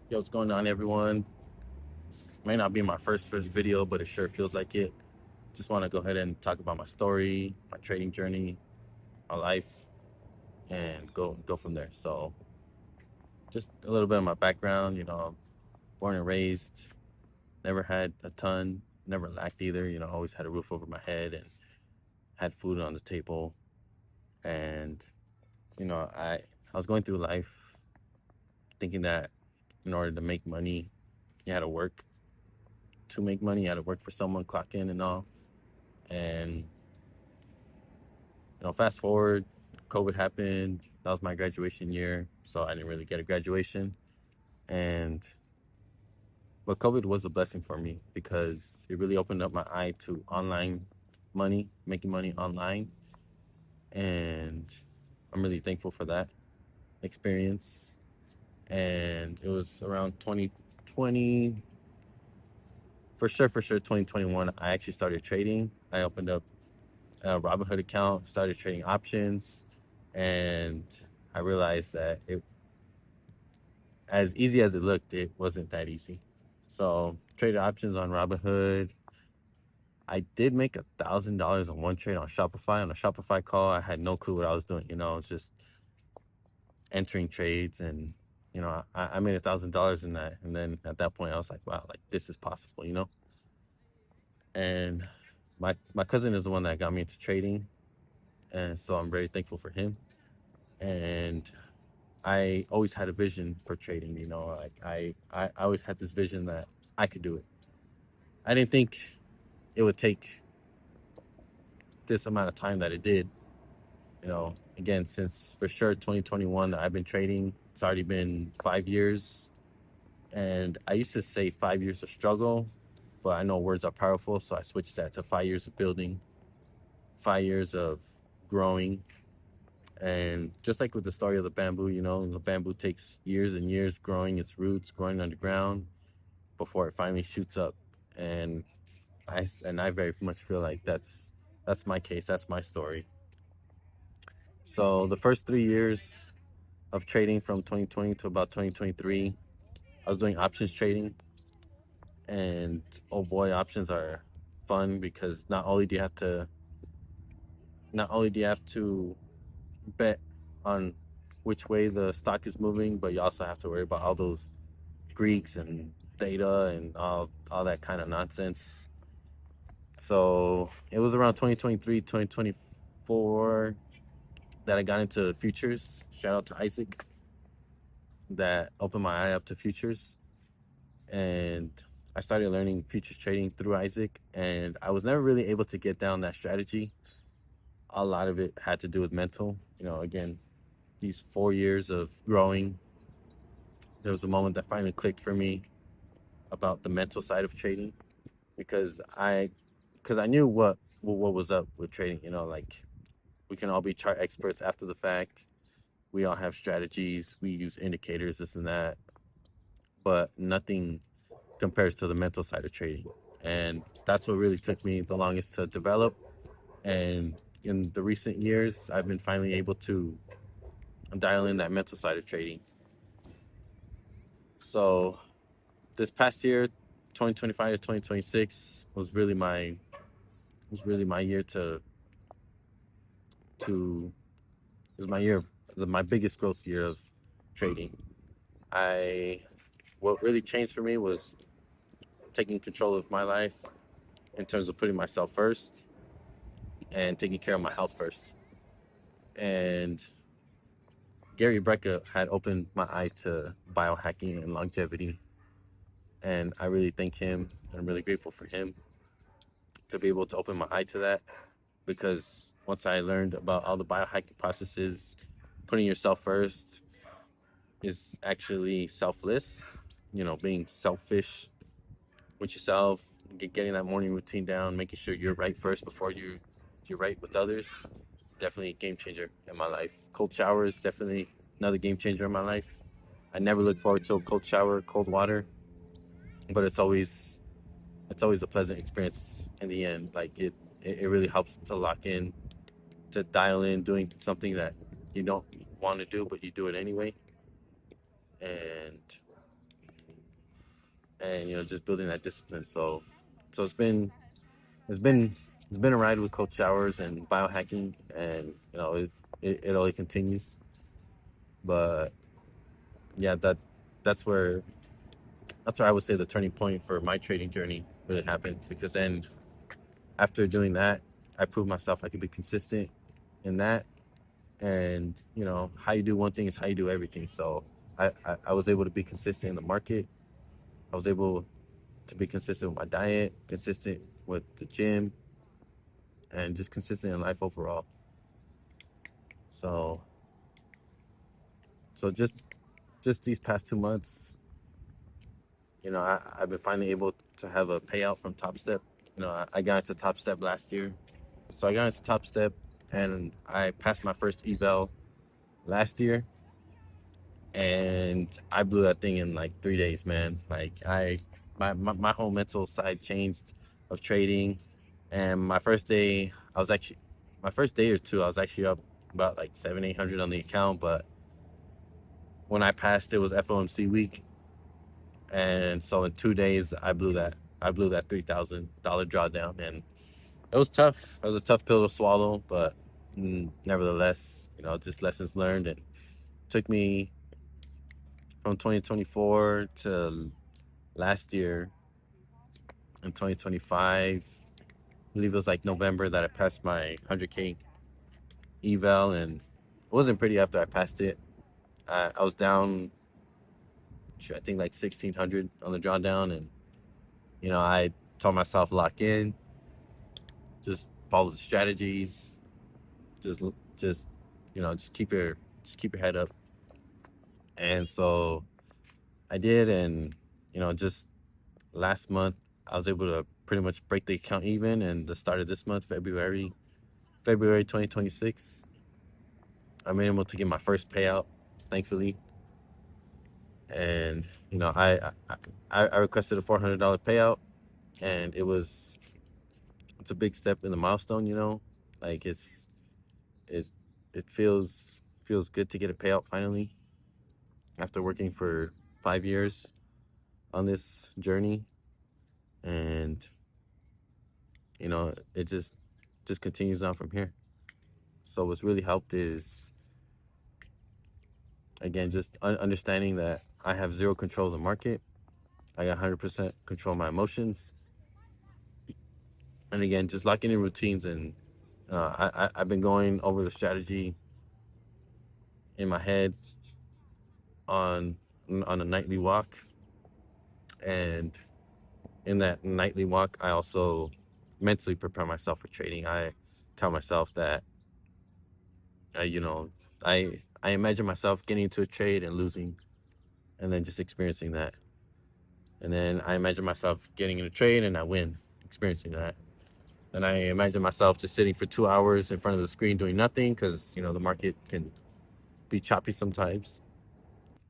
Yo, what's going on, everyone? May not be my first video, but it sure feels like it. Just want to go ahead and talk about my story, my trading journey, my life, and go from there. So, just a little bit of my background. Born and raised, never had a ton, never lacked either. Always had a roof over my head and had food on the table. And I was going through life thinking that in order to make money, you had to work. To make money, you had to work for someone, clock in and all. And fast forward, COVID happened. That was my graduation year, so I didn't really get a graduation. And but COVID was a blessing for me because it really opened up my eye to online money, making money online, and I'm really thankful for that experience. And it was around 2020, for sure 2021. I actually started trading. I opened up a Robinhood account, started trading options, and I realized that it as easy as it looked, it wasn't that easy. So traded options on Robinhood. I did make $1,000 on one trade on Shopify. On a Shopify call, I had no clue what I was doing. Just entering trades, and I made $1,000 in that. And then at that point, I was like, wow, like this is possible. And my cousin is the one that got me into trading, and so I'm very thankful for him. And I always had a vision for trading. Like I always had this vision that I could do it. I didn't think it would take this amount of time that it did. Again, since for sure 2021 that I've been trading, it's already been 5 years. And I used to say 5 years of struggle, but I know words are powerful, so I switched that to 5 years of building, 5 years of growing. And just like with the story of the bamboo, the bamboo takes years and years growing its roots, growing underground before it finally shoots up. And I very much feel like that's my case. That's my story. So the first 3 years of trading from 2020 to about 2023, I was doing options trading, and oh boy, options are fun because not only do you have to bet on which way the stock is moving, but you also have to worry about all those Greeks and data and all that kind of nonsense. So it was around 2023, 2024 that I got into futures. Shout out to Isaac that opened my eye up to futures. And I started learning futures trading through Isaac. And I was never really able to get down that strategy. A lot of it had to do with mental. Again, these 4 years of growing, there was a moment that finally clicked for me about the mental side of trading because I knew what was up with trading. Like we can all be chart experts after the fact. We all have strategies. We use indicators, this and that, but nothing compares to the mental side of trading. And that's what really took me the longest to develop. And in the recent years, I've been finally able to dial in that mental side of trading. So this past year, 2025 to 2026, was really my year to it was my year of my biggest growth year of trading. I What really changed for me was taking control of my life in terms of putting myself first and taking care of my health first. And Gary Brecka had opened my eye to biohacking and longevity, and I really thank him. And I'm really grateful for him to be able to open my eye to that, because once I learned about all the biohacking processes, putting yourself first is actually selfless. Being selfish with yourself, getting that morning routine down, making sure you're right first before you're right with others. Definitely a game changer in my life. Cold showers, definitely another game changer in my life. I never look forward to a cold shower, cold water, but it's always a pleasant experience in the end. Like it really helps to lock in, to dial in doing something that you don't want to do, but you do it anyway. And and just building that discipline. So it's been a ride with Coach Showers and biohacking, and it only continues. But yeah, that's where that's where I would say the turning point for my trading journey really happened, because then after doing that, I proved myself I could be consistent in that. And how you do one thing is how you do everything. So I was able to be consistent in the market. I was able to be consistent with my diet, consistent with the gym, and just consistent in life overall. So so just these past 2 months, I've been finally able to have a payout from Top Step. I got into Top Step last year. So I got into Top Step, and I passed my first eval last year, and I blew that thing in like 3 days, man. Like my whole mental side changed of trading. And my first day or two, I was actually up about like 700-800 on the account. But when I passed, it was FOMC week, and so in 2 days, I blew that $3,000 drawdown, and it was tough. It was a tough pill to swallow, but nevertheless, just lessons learned. And took me from 2024 to last year in 2025. I believe it was like November that I passed my 100K eval, and it wasn't pretty after I passed it. I was down, I think like 1,600 on the drawdown, and I told myself lock in, just follow the strategies, just just just keep your head up. And so I did, and just last month I was able to pretty much break the account even, and the start of this month, February 2026, I'm able to get my first payout, thankfully. And I requested a $400 payout, and it's a big step in the milestone. Like it it feels good to get a payout finally after working for 5 years on this journey. And it just continues on from here. So what's really helped is, again, just understanding that I have zero control of the market. I got 100% control of my emotions. And again, just locking in routines. And I've been going over the strategy in my head on a nightly walk. And in that nightly walk, I also mentally prepare myself for trading. I tell myself that, you know, I imagine myself getting into a trade and losing, and then just experiencing that. And then I imagine myself getting in a trade and I win, experiencing that. Then I imagine myself just sitting for 2 hours in front of the screen doing nothing, because the market can be choppy sometimes.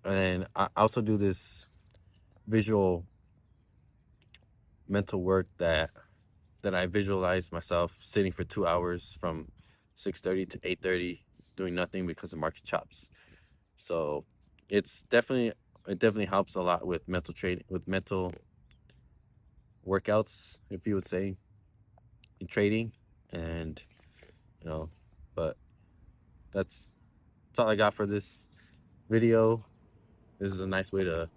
And I also do this visual mental work that I visualize myself sitting for 2 hours from 6:30 to 8:30 doing nothing because the market chops. So it definitely helps a lot with mental workouts, if you would say, in trading. And you know, but that's all I got for this video. This is a nice way to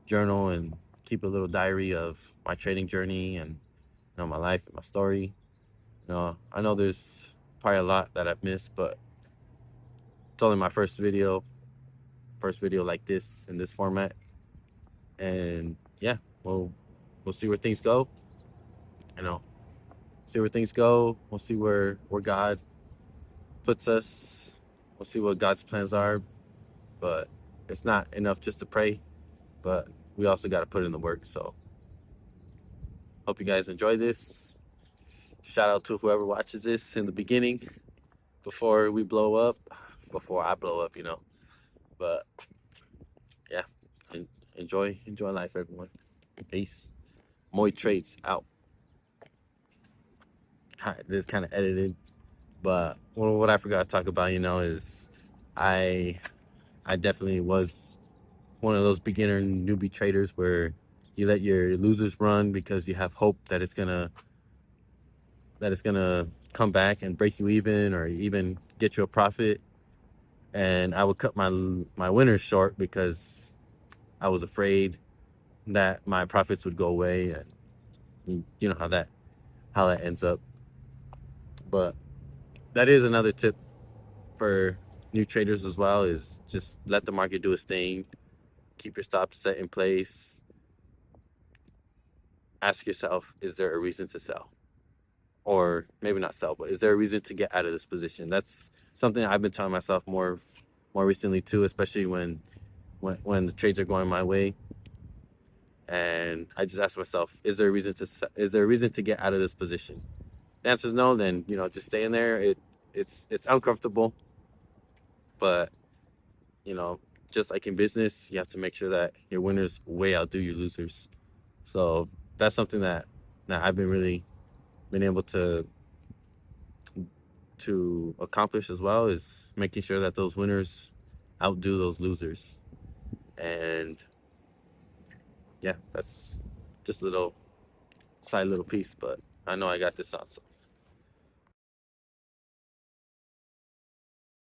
journal and keep a little diary of my trading journey, and my life and my story. I know there's probably a lot that I've missed, but it's only my first video like this in this format. And yeah, we'll see where things go. You know, see where things go. We'll see where God puts us. We'll see what God's plans are. But it's not enough just to pray, but we also got to put in the work. So hope you guys enjoy this. Shout out to whoever watches this in the beginning, before we blow up, before I blow up. But yeah, enjoy life, everyone. Peace. Moy Trades out. This is kind of edited, but what I forgot to talk about, is I I definitely was one of those beginner newbie traders where You let your losers run because you have hope that it's gonna come back and break you even, or even get you a profit. And I would cut my winners short because I was afraid that my profits would go away, and you know how that ends up. But that is another tip for new traders as well, is just let the market do its thing. Keep your stops set in place. Ask yourself, is there a reason to sell? Or maybe not sell, but is there a reason to get out of this position? That's something I've been telling myself more recently too, especially when the trades are going my way. And I just ask myself, is there a reason to get out of this position? The answer is no. Then just stay in there. It's uncomfortable, but you know, just like in business, you have to make sure that your winners way outdo your losers. So that's something that I've been really been able to accomplish as well, is making sure that those winners outdo those losers. And yeah, that's just a little side little piece, but I know I got this on. So